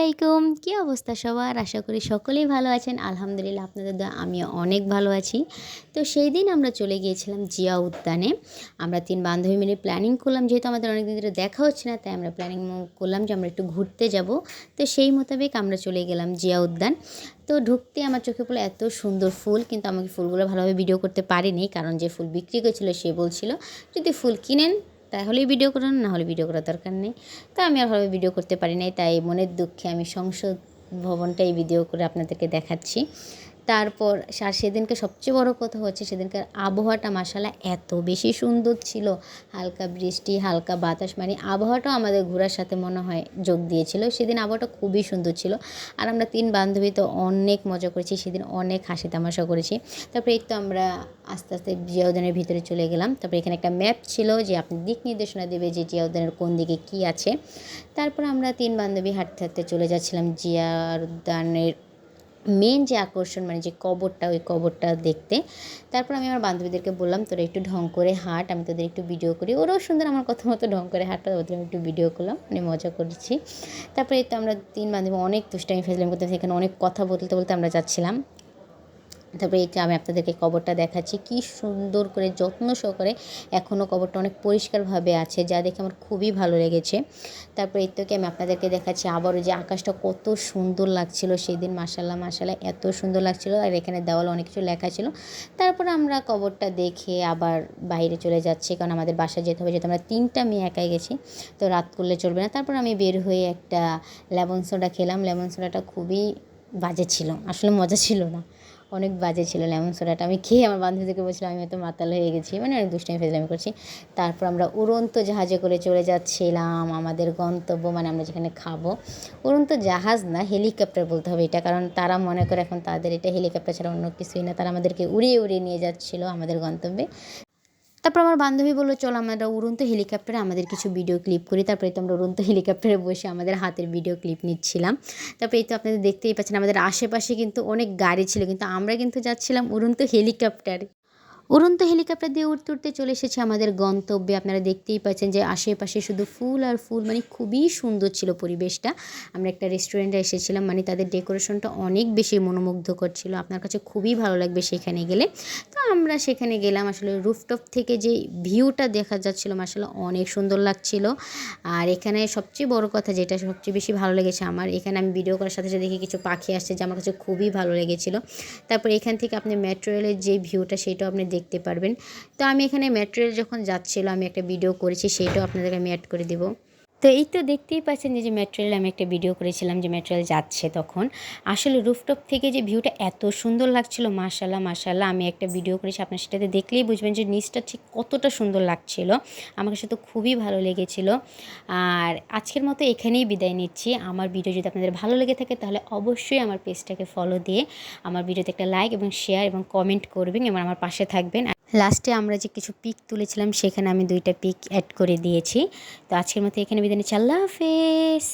আলাইকুম, কী অবস্থা সবার? আশা করি সকলেই ভালো আছেন। আলহামদুলিল্লাহ আপনাদের দোয়ায় আমিও অনেক ভালো আছি। তো সেই দিন আমরা চলে গিয়েছিলাম জিয়া উদ্যানে। আমরা ৩ বান্ধবী মিলে প্ল্যানিং করলাম, যেহেতু আমাদের অনেকদিন ধরে দেখা হচ্ছে না, তাই আমরা প্ল্যানিং করলাম যে আমরা একটু ঘুরতে যাব। তো সেই মোতাবেক আমরা চলে গেলাম জিয়া উদ্যান। তো ঢুকতে আমার চোখে পড়লো এত সুন্দর ফুল, কিন্তু আমাকে ফুলগুলো ভালোভাবে ভিডিও করতে পারিনি, কারণ যে ফুল বিক্রি করছিল সে বলছিল যদি ফুল কিনেন তাহলেই ভিডিও করুন, না হলে ভিডিও করার দরকার নেই। তো আমি আর ভাবে ভিডিও করতে পারি নাই, তাই মনের দুঃখে আমি সংসদ ভবনটাই ভিডিও করে আপনাদেরকে দেখাচ্ছি। তারপর সেদিনকে সবচেয়ে বড় কথা হচ্ছে সেদিনকার আবহাওয়াটা মাশাআল্লাহ এত বেশি সুন্দর ছিল। হালকা বৃষ্টি, হালকা বাতাস, মানে আবহাওয়াটাও আমাদের ঘোরার সাথে মনে হয় যোগ দিয়েছিল। সেদিন আবহাওয়াটা খুবই সুন্দর ছিল। আর আমরা ৩ বান্ধবী তো অনেক মজা করেছি সেদিন, অনেক হাসি তামাশা করেছি। তারপরে এই তো আমরা আস্তে আস্তে জিয়া উদ্যানের ভিতরে চলে গেলাম। তারপরে এখানে একটা ম্যাপ ছিল যে আপনি দিক নির্দেশনা দেবে যে জিয়া উদ্যানের কোন দিকে কী আছে। তারপর আমরা ৩ বান্ধবী হাঁটতে হাঁটতে চলে যাচ্ছিলাম জিয়া উদ্যানের মেন যে আকর্ষণ, মানে যে কবরটা, ওই কবরটা দেখতে। তারপর আমি আমার বান্ধবীদেরকে বললাম তোরা একটু ঢং করে হাঁট, আমি তোদের একটু ভিডিও করি। ওরাও সুন্দর আমার কথা মতো ঢং করে হাঁটা, ওদের আমি একটু ভিডিও করলাম, মানে মজা করছি। তারপরে এই তো আমরা ৩ বান্ধবী অনেক দুষ্টামি ফেজলামি করতে, সেখানে অনেক কথা বলতে বলতে আমরা যাচ্ছিলাম। তারপরে এই যে আমি আপনাদেরকে কবরটা দেখাচ্ছি, কি সুন্দর করে যত্ন সহকারে এখনও কবরটা অনেক পরিষ্কারভাবে আছে, যা দেখে আমার খুবই ভালো লেগেছে। তারপরে এই তো কি আমি আপনাদেরকে দেখাচ্ছি আবারও যে আকাশটা কত সুন্দর লাগছিল সেদিন, মাশাআল্লাহ মাশাআল্লাহ এত সুন্দর লাগছিল। আর এখানে দেওয়ালে অনেক কিছু লেখা ছিল। তারপর আমরা কবরটা দেখে আবার বাইরে চলে যাচ্ছি, কারণ আমাদের বাসায় যেতে হবে, যেহেতু আমরা 3টা মেয়ে একাই গেছি, তো রাত করলে চলবে না। তারপর আমি বের হয়ে একটা লেমন সোডা খেলাম। লেমন সোডাটা খুবই বাজে ছিল, আসলে মজা ছিল না, অনেক বাজে ছিল লেমন সোডাটা। আমি খেয়ে আমার বান্ধবীদেরকে বলছিলাম আমি হয়তো মাতাল হয়ে গেছি, মানে অনেক দুষ্টামি ফেজলামি করছি। তারপর আমরা উড়ন্ত জাহাজে করে চলে যাচ্ছিলাম আমাদের গন্তব্য, মানে আমরা যেখানে খাবো। উড়ন্ত জাহাজ না, হেলিকপ্টার বলতে হবে এটা, কারণ তারা মনে করে এখন তাদের এটা হেলিকপ্টার ছাড়া অন্য কিছুই না। তারা আমাদেরকে উড়িয়ে উড়িয়ে নিয়ে যাচ্ছিলো আমাদের গন্তব্যে। তারপর আমার বান্ধবী বললো চল আমরা উড়ন্ত হেলিকপ্টারে আমাদের কিছু ভিডিও ক্লিপ করি। তারপরে তো আমরা উড়ন্ত হেলিকপ্টারে বসে আমাদের হাতের ভিডিও ক্লিপ নিচ্ছিলাম। তারপরে এই তো আপনাদের দেখতেই পাচ্ছেন আমাদের আশেপাশে কিন্তু অনেক গাড়ি ছিল, কিন্তু আমরা কিন্তু যাচ্ছিলাম উড়ন্ত হেলিকপ্টারে। উড়ন্ত হেলিকপ্টার দিয়ে উড়তে উড়তে চলে এসেছি আমাদের গন্তব্যে। আপনারা দেখতেই পাচ্ছেন যে আশেপাশে শুধু ফুল আর ফুল, মানে খুবই সুন্দর ছিল পরিবেশটা। আমরা একটা রেস্টুরেন্টে এসেছিলাম, মানে তাদের ডেকোরেশনটা অনেক বেশি মনোমুগ্ধকর ছিল, আপনার কাছে খুবই ভালো লাগবে সেখানে গেলে। তো আমরা সেখানে গেলাম, আসলে রুফটপ থেকে যে ভিউটা দেখা যাচ্ছিলো মাশাআল্লাহ অনেক সুন্দর লাগছিল। আর এখানে সবচেয়ে বড় কথা যেটা সবচেয়ে বেশি ভালো লেগেছে আমার, এখানে আমি ভিডিও করার সাথে সাথে দেখি কিছু পাখি আসছে, যে আমার কাছে খুবই ভালো লেগেছিলো। তারপর এখান থেকে আপনি মেট্রো রেলের যে ভিউটা সেটাও আপনি দেখতে পারবেন। তো আমি এখানে মেট্রো রেল যখন যাচ্ছিলো আমি একটা ভিডিও করেছি, সেইটাও আপনাদেরকে আমি অ্যাড করে দেবো। তো এই তো দেখতেই পাচ্ছেন যে মেট্রো রেলে আমি একটা ভিডিও করেছিলাম যে মেট্রো রেল যাচ্ছে তখন। আসলে রুফটপ থেকে যে ভিউটা এত সুন্দর লাগছিলো মাশাআল্লাহ মাশাআল্লাহ, আমি একটা ভিডিও করেছি, আপনার সেটাতে দেখলেই বুঝবেন যে নিচটা ঠিক কতটা সুন্দর লাগছিলো। আমার কাছে তো খুবই ভালো লেগেছিলো। আর আজকের মতো এখানেই বিদায় নিচ্ছি। আমার ভিডিও যদি আপনাদের ভালো লেগে থাকে তাহলে অবশ্যই আমার পেজটাকে ফলো দিয়ে আমার ভিডিওতে একটা লাইক এবং শেয়ার এবং কমেন্ট করবেন এবং আমার পাশে থাকবেন। লাস্টে আমরা যে কিছু পিক তুলেছিলাম সেখানে আমি 2টা পিক অ্যাড করে দিয়েছি। তো আজকের মতো এখানে বিদায় নিচ্ছি। আল্লাহ হাফেজ।